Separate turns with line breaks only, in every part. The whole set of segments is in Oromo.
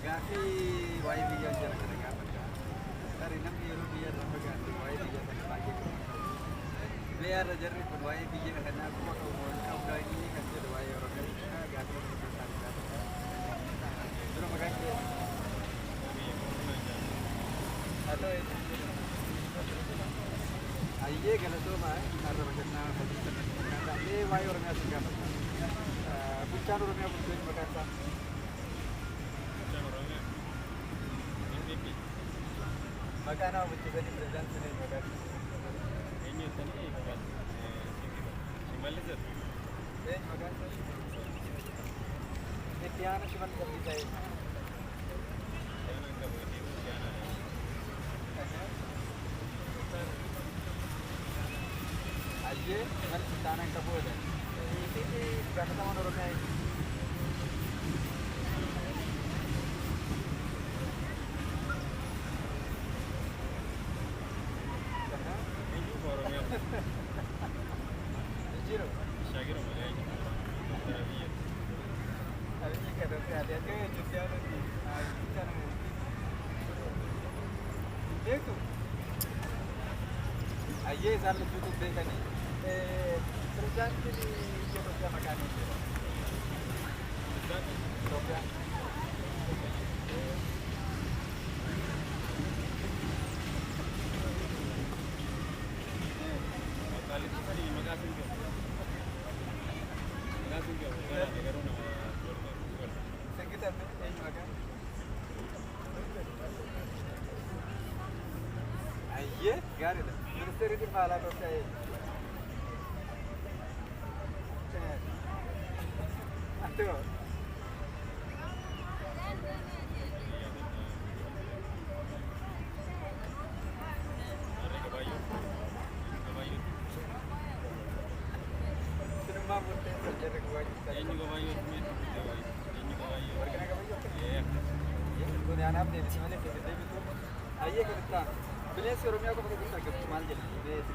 Gaaffii waa'ee biyyaa jira kana gaafadha. Tarii namni yeroo biyya irraa fagaate waa'ee biyya kana baay'ee gaafata. Biyya irra jarri kun waa'ee biyya kanaa kuma qabdaa inni kan jedhu waa'ee Oromiyaa gaaffii isaanii gaafata. Dura maqaan kee haa ta'u ayyee galatoomaa har'a bashannaa hojii sanatti waa'ee Oromiyaa sun gaafata. Bulchaan Oromiyaa bulchoonni maqaan isaa maqaan nama bulchiisanii pirezidaantii sun maqaan eenyu jettanii maqaan Shimallis eenyu maqaan itti aana Shimallis Abdiisaa eenyu ayyee Shimallis itti aanaa hin qabu jedhan itti gaafatamaan Oromiyaa eenyu Jiro. Shagiro Malay. Terabiya. Abi kada se ada ke jutia ni. Jutia ni. Dekho. Aye sal YouTube देखा नहीं. Present के लिए ये तो क्या मकान है? तो क्या? Aye, gaariidha. Ministeerri dhimma alaa Itoophiyaa Atoo. Sinummaa murteessa jarri guwaa eenyu gabaayyoo warqina gabaayyoo kun yaanaaf deebisi malee deebitu ayyee kan itti aanu bineensi Oromiyaa qofa keessatti argamtu maal jedha bineensi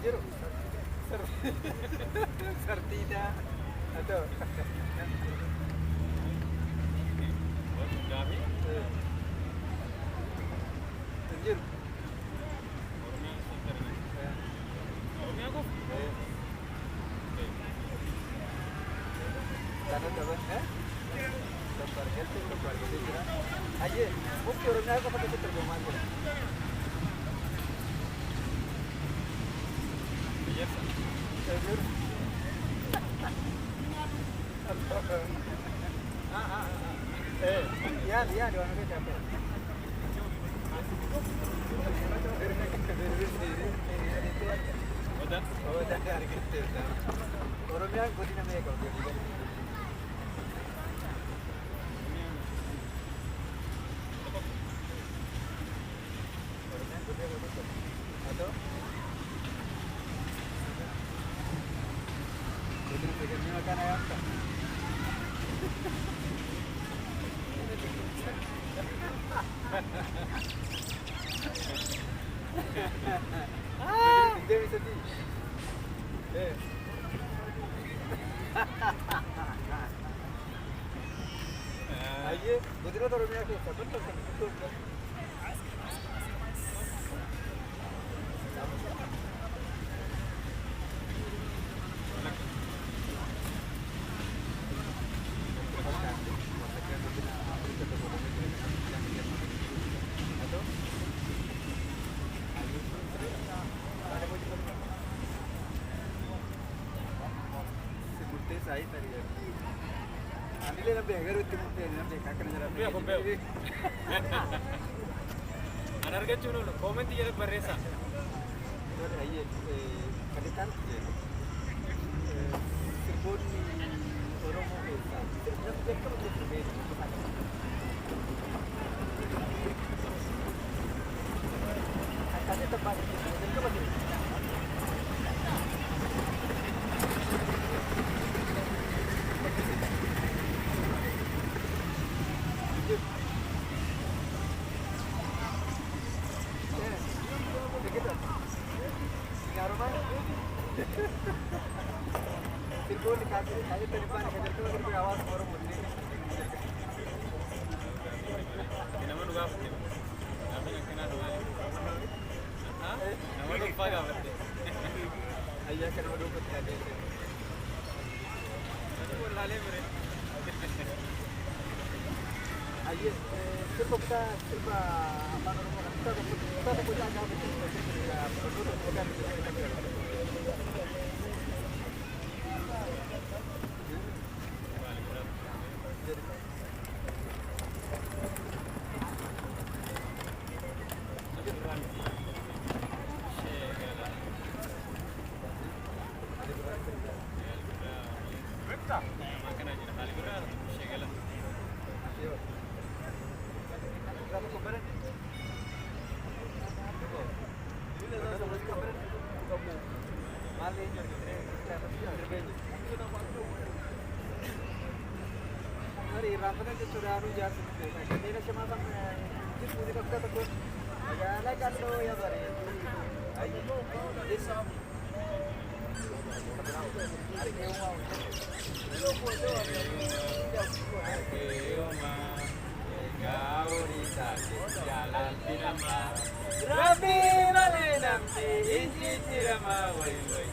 jiru sardiida atoo jiru Oromiyaa qofa Karena dapat gambar gitu jira. Aye, bukti Oromiyaa qofa keessatti argamu jira. Biasa. Jujur. Ya, di mana capek. Udah harga itu. Oromiyaa godina meeqa hojjetu? Atau godina pegannya makan ayam tak? Dia bisa di. Aye, godina Oromiyaa keessa betul. Saya tadi ya. Ambilnya lebih agar itu mungkin nanti kakak ngejar. Anarga cuma lo komen dia ada beresa. Itu aja kalikan je. Sirpun orang mau besa. Sirpun dia kan dia berbeza. Akan tempat itu tempat itu. Ayo tadi pan kejar tuh dari awal baru mudi.
Nama lu apa? Nama yang kena dua. Hah? Nama lu apa gak berarti?
Ayah kan mau dukut ada.
Itu pun lalai beri.
Ayah, siapa apa namanya kita punya agak betul betul bukan
Makan aja kali benar. Segala.
berapa kemarin? Ini dah sama kemarin. Kamu malin hari ramadhan itu sudah harus jatuh. Jadi ini semacam itu punya kata takut. Agak naik kalau ya bari. Ayo, desa. Hari ini mau. Jalan tirama, Rabi malenam inci tirama, wai wai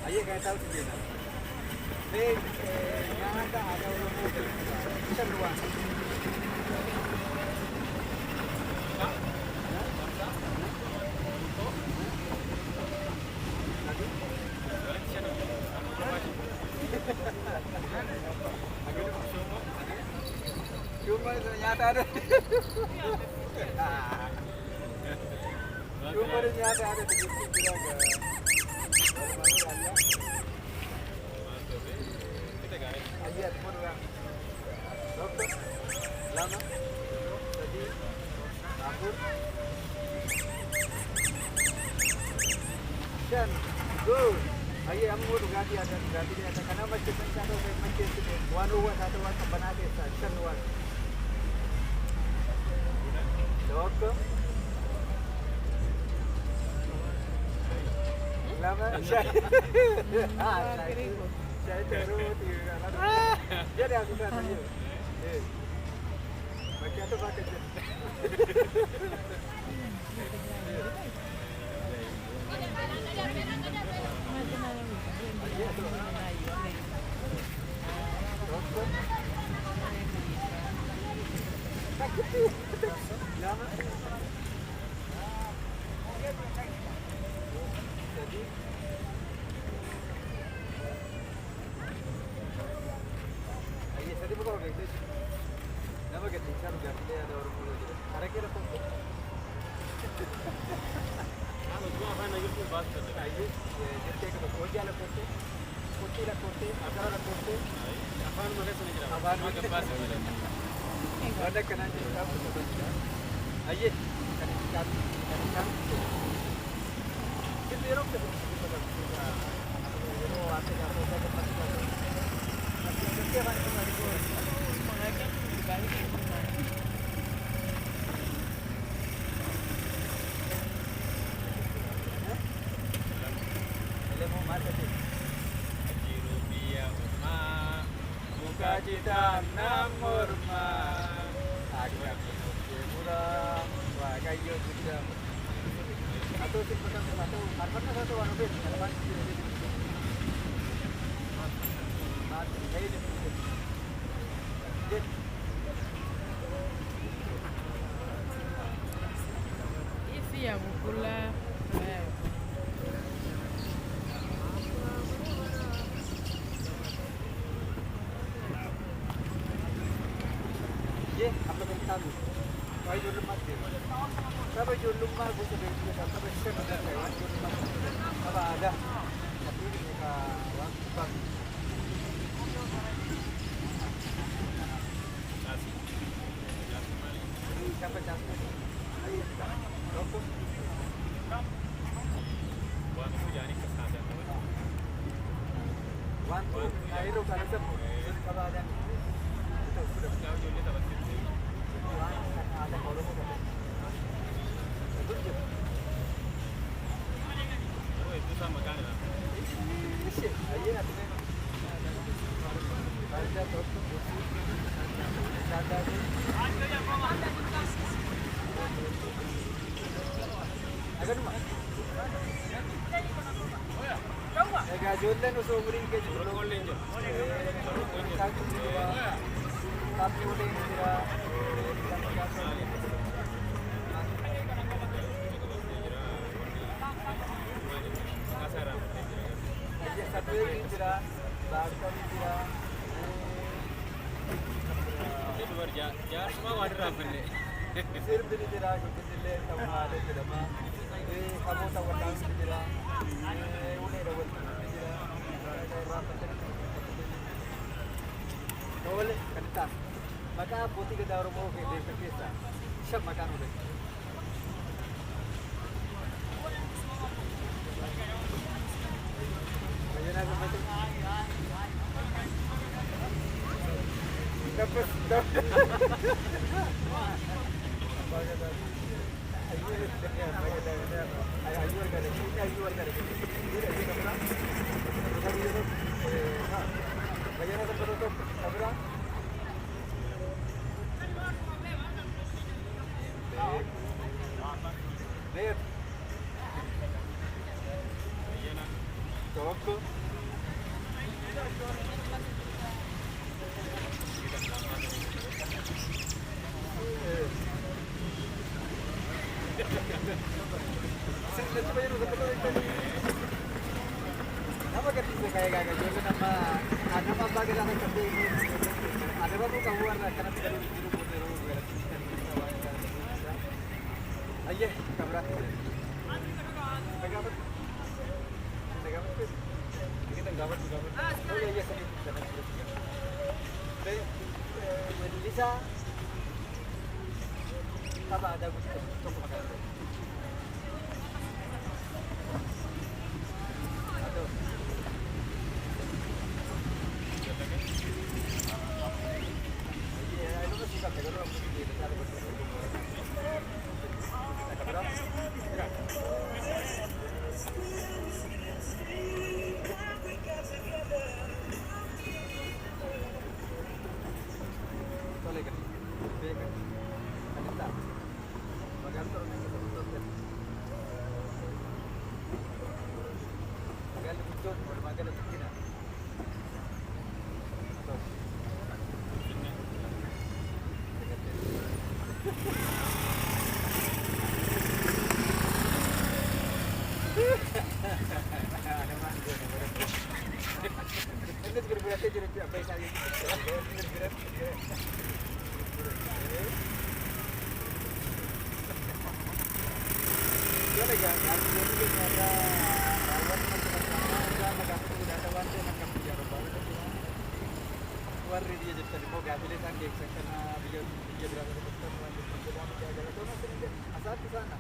ayo kayak tahu sih na. Yang ada orang mobil, bisa dua. Cuma ternyata ada. Cuma ternyata ada di situ juga.
Kita garis.
Ayat pun orang. Dokter, lama, tadi, kabur. Dan, go. Ayat kamu mau ganti ada karena masjid satu masjid itu one satu sebenarnya section one. Dokter. Lama. Saya terus jadi aku kata dia. Macam tu pakai je. Lama. Jadi ayah tadi bukan orang itu. Nama kita cakap ganti ada orang mulu je. Hari kira pun.
Aku cuma apa lagi tu bahas tu.
Ayah, jadi kita kerja lah pun. Kunci lah pun, acara lah pun.
Apa yang mereka ni kira?
Apa yang
mereka bahas tu?
Ada kena juga betul. Ayah, kan. Kita orang tu betul. Oh, apa yang aku dapat pasal. Nanti apa yang kita lakukan? Mengaji balik. Mau mati.
Rupiah emak,
Buka cita namur mah. Agak murah, wah kayu juga. Atau simpan satu, karena satu warna bed, kan? Mati, kayu ni.
Isi ya bukula.
Ye, apa yang kita lakukan? Kau jual mati. Kau jual rumah, kau sudah jual. Kau bersih bersih. Kau jual rumah. Kau ada. Tapi mereka wang bang. Siapa cakap? Ayo, doktor.
buat tu jadi kesalahan.
Wan tu, air kalau sebut, kalau ada. Itu sudah.
Kau jual tak betul.
Ada kalau mau. Betul je.
Oh itu sama kan
Agaduma. Egaa ijoolleen osoo umuriin keessa jiru
Golleen jiru.
Taphni waliin jira. Satwee jira. Baarkam jira.
Jaarsuma waan irraa finne.
Sirbi ni jira. Guddinillee ta'umaalee jedhama. Kamoota wal'aansi jira. Uleedha wal'aansi ni jira. Tole kan ta'a. Maqaa abbootii gadaa Oromoo beekan keessaa shan maqaan oole. Bayyanaa gammachuu. Dabbas Tocco. Nama gadhiise kaayee gaaga ijoollee nama abbaa gadaa kan qabdee adabatuu qabu warra akkanatti galuu jiru kun yeroo galatti kan waan isaa. Ayyee kan biraatti gaafatu. Lisa apa ada untuk makanan? Atau iya, itu masih sampai kalau aku di dekat warri dia jettani immoo gaafilee isaan geessan kana biyya biraa tokkotti waan asatti isaana.